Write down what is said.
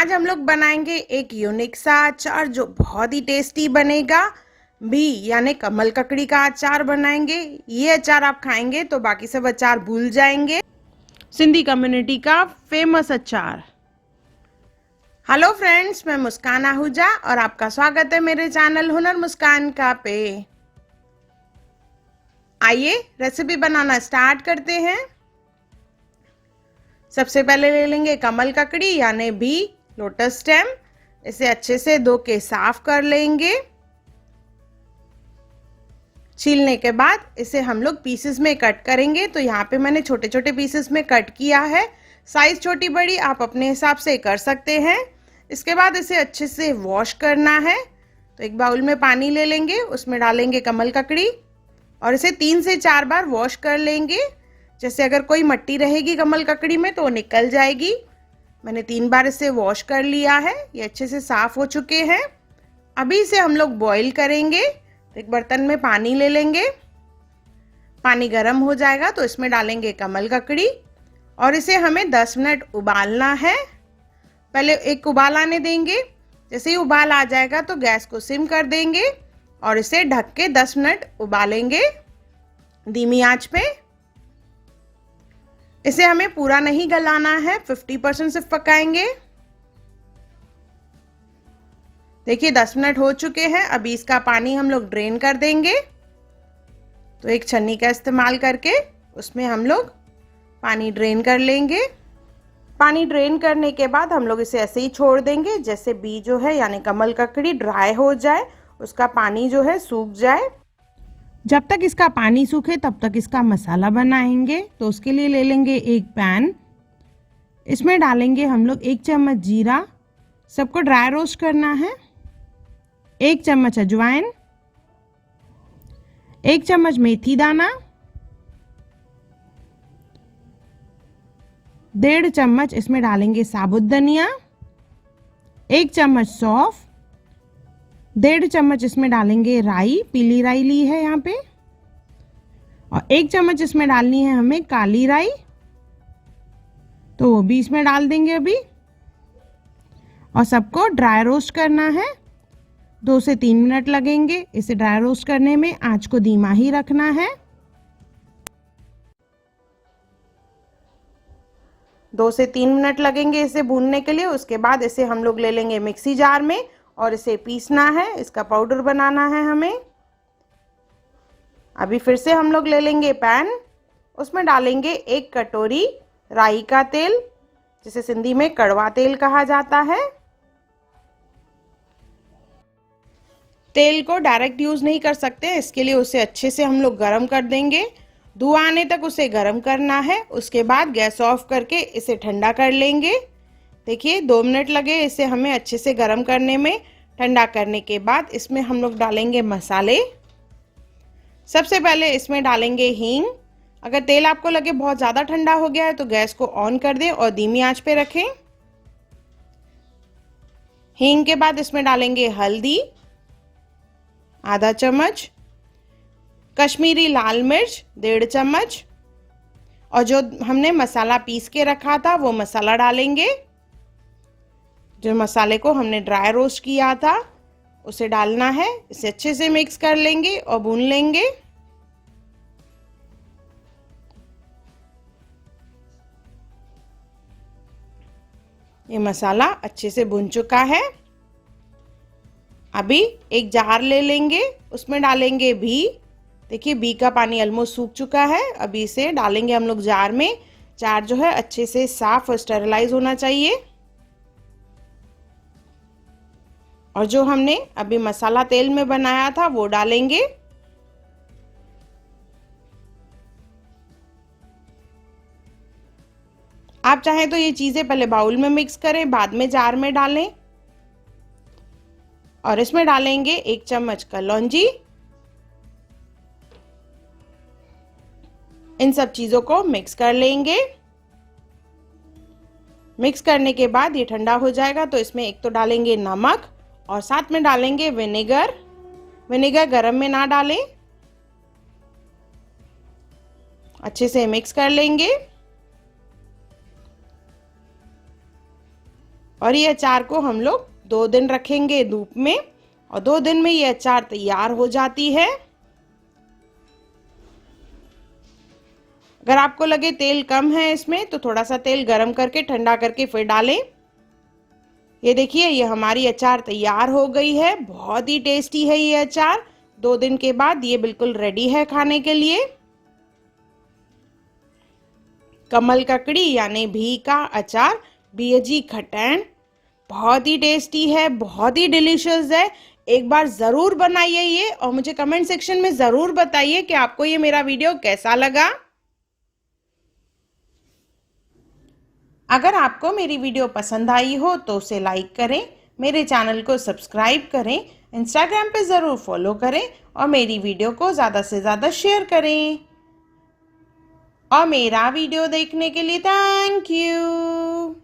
आज हम लोग बनाएंगे एक यूनिक सा अचार जो बहुत ही टेस्टी बनेगा भी, यानी कमल ककड़ी का अचार बनाएंगे। ये अचार आप खाएंगे तो बाकी सब अचार भूल जाएंगे। सिंधी कम्युनिटी का फेमस अचार। हेलो फ्रेंड्स, मैं मुस्कान आहूजा और आपका स्वागत है मेरे चैनल हुनर मुस्कान का पे। आइए रेसिपी बनाना स्टार्ट करते हैं। सबसे पहले ले लेंगे कमल ककड़ी यानी भी लोटस स्टेम। इसे अच्छे से धो के साफ कर लेंगे। छीलने के बाद इसे हम लोग पीसेस में कट करेंगे। तो यहाँ पे मैंने छोटे छोटे पीसेस में कट किया है। साइज छोटी बड़ी आप अपने हिसाब से कर सकते हैं। इसके बाद इसे अच्छे से वॉश करना है। तो एक बाउल में पानी ले लेंगे, उसमें डालेंगे कमल ककड़ी और इसे 3 से 4 बार वॉश कर लेंगे। जैसे अगर कोई मट्टी रहेगी कमल ककड़ी में तो निकल जाएगी। मैंने 3 बार इसे वॉश कर लिया है। ये अच्छे से साफ हो चुके हैं। अभी इसे हम लोग बॉईल करेंगे। तो एक बर्तन में पानी ले लेंगे। पानी गर्म हो जाएगा तो इसमें डालेंगे कमल ककड़ी और इसे हमें 10 मिनट उबालना है। पहले एक उबाल आने देंगे। जैसे ही उबाल आ जाएगा तो गैस को सिम कर देंगे और इसे ढक के 10 मिनट उबालेंगे धीमी आंच पे। इसे हमें पूरा नहीं गलाना है, 50% सिर्फ पकाएंगे। देखिए 10 मिनट हो चुके हैं। अभी इसका पानी हम लोग ड्रेन कर देंगे। तो एक छन्नी का इस्तेमाल करके उसमें हम लोग पानी ड्रेन कर लेंगे। पानी ड्रेन करने के बाद हम लोग इसे ऐसे ही छोड़ देंगे। जैसे बी जो है यानी कमल ककड़ी ड्राई हो जाए, उसका पानी जो है सूख जाए। जब तक इसका पानी सूखे तब तक इसका मसाला बनाएंगे। तो उसके लिए ले लेंगे एक पैन। इसमें डालेंगे हम लोग 1 चम्मच जीरा, सबको ड्राई रोस्ट करना है। 1 चम्मच अजवाइन, 1 चम्मच मेथी दाना, 1.5 चम्मच इसमें डालेंगे साबुत धनिया, 1 चम्मच सौंफ, 1.5 चम्मच इसमें डालेंगे राई, पीली राई ली है यहाँ पे, और 1 चम्मच इसमें डालनी है हमें काली राई। तो वो भी इसमें डाल देंगे अभी और सबको ड्राई रोस्ट करना है। 2 से 3 मिनट लगेंगे इसे ड्राई रोस्ट करने में। आंच को धीमा ही रखना है। 2 से 3 मिनट लगेंगे इसे भूनने के लिए। उसके बाद इसे हम लोग ले लेंगे मिक्सी जार में और इसे पीसना है। इसका पाउडर बनाना है हमें। अभी फिर से हम लोग ले लेंगे पैन। उसमें डालेंगे 1 कटोरी राई का तेल, जिसे सिंधी में कड़वा तेल कहा जाता है। तेल को डायरेक्ट यूज़ नहीं कर सकते, इसके लिए उसे अच्छे से हम लोग गरम कर देंगे। धुआं आने तक उसे गरम करना है। उसके बाद गैस ऑफ करके इसे ठंडा कर लेंगे। देखिए 2 मिनट लगे इसे हमें अच्छे से गरम करने में। ठंडा करने के बाद इसमें हम लोग डालेंगे मसाले। सबसे पहले इसमें डालेंगे हींग। अगर तेल आपको लगे बहुत ज़्यादा ठंडा हो गया है तो गैस को ऑन कर दें और धीमी आंच पे रखें। हींग के बाद इसमें डालेंगे हल्दी आधा चम्मच, कश्मीरी लाल मिर्च 1.5 चम्मच, और जो हमने मसाला पीस के रखा था वो मसाला डालेंगे। जो मसाले को हमने ड्राई रोस्ट किया था उसे डालना है। इसे अच्छे से मिक्स कर लेंगे और भून लेंगे। ये मसाला अच्छे से भुन चुका है। अभी एक जार ले लेंगे, उसमें डालेंगे भी। देखिए भी का पानी ऑलमोस्ट सूख चुका है। अभी इसे डालेंगे हम लोग जार में। जार जो है अच्छे से साफ और स्टेरिलाइज होना चाहिए। और जो हमने अभी मसाला तेल में बनाया था वो डालेंगे। आप चाहें तो ये चीज़ें पहले बाउल में मिक्स करें, बाद में जार में डालें। और इसमें डालेंगे 1 चम्मच कलौंजी। इन सब चीज़ों को मिक्स कर लेंगे। मिक्स करने के बाद ये ठंडा हो जाएगा तो इसमें एक तो डालेंगे नमक और साथ में डालेंगे विनेगर। विनेगर गरम में ना डालें। अच्छे से मिक्स कर लेंगे। और ये अचार को हम लोग 2 दिन रखेंगे धूप में और 2 दिन में ये अचार तैयार हो जाती है। अगर आपको लगे तेल कम है इसमें तो थोड़ा सा तेल गरम करके ठंडा करके फिर डालें। ये देखिए ये हमारी अचार तैयार हो गई है। बहुत ही टेस्टी है ये अचार। 2 दिन के बाद ये बिल्कुल रेडी है खाने के लिए। कमल ककड़ी यानी भी का अचार, बियजी खटैन, बहुत ही टेस्टी है, बहुत ही डिलीशियस है। एक बार ज़रूर बनाइए ये और मुझे कमेंट सेक्शन में ज़रूर बताइए कि आपको ये मेरा वीडियो कैसा लगा। अगर आपको मेरी वीडियो पसंद आई हो तो उसे लाइक करें, मेरे चैनल को सब्सक्राइब करें, इंस्टाग्राम पे ज़रूर फॉलो करें और मेरी वीडियो को ज़्यादा से ज़्यादा शेयर करें। और मेरा वीडियो देखने के लिए थैंक यू।